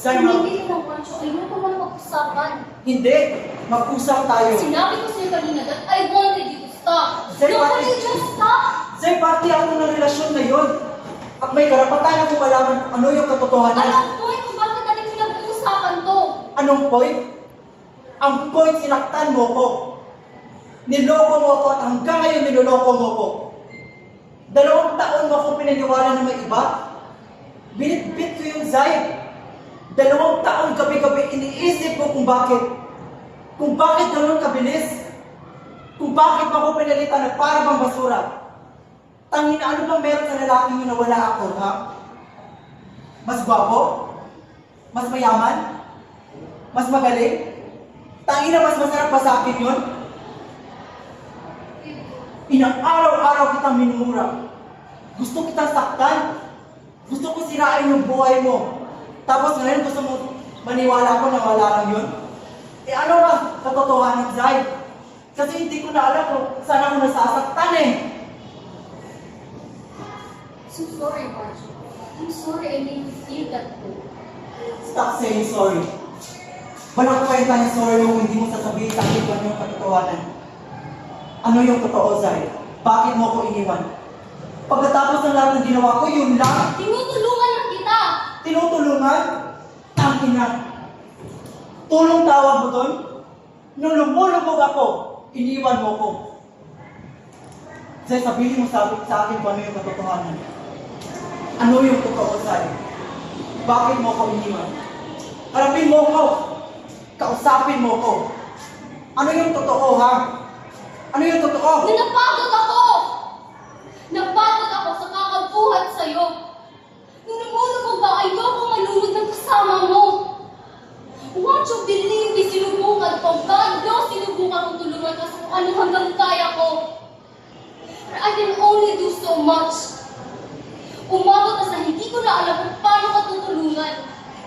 Zay, Hindi na Wancho, ayoko na mag-usapan. Hindi! Mag-usap tayo! Sinabi ko sa'yo kanina that I wanted you to stop. Zay, No, bakit? can you just stop? Zay, parte ako ng relasyon na yun! At may karapatan ako malaman ano yung katotohanan. Anong point kung bakit natin pinag-uusapan to? Anong point? Ang point, sinaktan mo ko. Niloko mo ko at hanggang ngayon niloloko mo ko. 2 taon mo akong pinaniwala na may iba. Binitbit ko yung Zay. 2 taon gabi-gabi iniisip ko kung bakit. Kung bakit ganun kabilis. Kung bakit mo ako pinalitan na para bang basura. Tangina, ano bang meron sa lalaking yun na wala ako, ha? Mas gwapo? Mas mayaman? Mas magaling? Tangina, mas masarap ba sa akin yun? Inang araw-araw kitang minumura. Gusto kitang saktan. Gusto ko sirain yung buhay mo. Tapos ngayon gusto mo maniwala ko na wala lang yun? Eh ano ba katotohanan, Zay? Kasi hindi ko na alam kung saan ako nasasaktan eh. So sorry, Wancho. I'm sorry I made you feel that way. Stop saying sorry. Walang kwenta ng sorry mo kung hindi mo sasabihin sa akin kung ano yung katotohanan. Ano yung totoo, Zay? Bakit mo ko iniwan? Pagkatapos ng lahat ng ginawa ko, yun lang. Tinutulungan lang kita! Tinutulungan? Tangina. Tulong tawag mo doon? Nung lumulubog ako, iniwan mo ko. Zay, sabihin mo sa akin kung ano yung katotohanan. Ano yung totoo, Zay? Bakit mo ko iniwan? Harapin mo ko. Kausapin mo ko. Ano yung totoo, ha? Ano yung totoo? Na napagod ako! Napagod ako sa kakabuhat sa'yo. Nung lumulubog ka, ayoko malunod ng kasama mo. Wancho, believe me, sinubukan ko. God knows, sinubukan kong tulungan ka sa kung ano hanggang kaya ko. But I can only do so much. Umabot na sa hindi ko na alam kung paano ka tutulungan.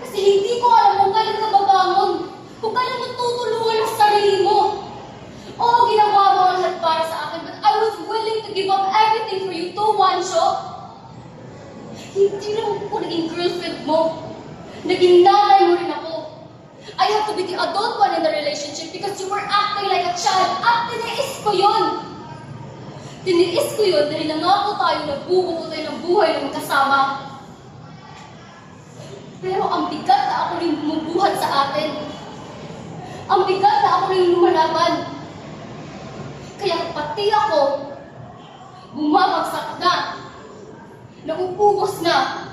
Kasi hindi ko alam kung kailan ka babangon. Kung kailan mo tutulungan ang sarili mo. Oo, ginawa mo ang lahat para sa akin, but I was willing to give up everything for you too, Wancho. Hindi lang ako naging girlfriend mo. Naging nanay mo rin ako. I have to be the adult one in the relationship because you were acting like a child. At tiniis ko yun. Tiniis ko yun dahil nangako tayo na bubuo tayo ng buhay na magkasama. Pero ang bigat na ako rin bumubuhat sa atin. Ang bigat na ako rin lumalaban. Kaya pati ako, bumabagsak na, naupugos na,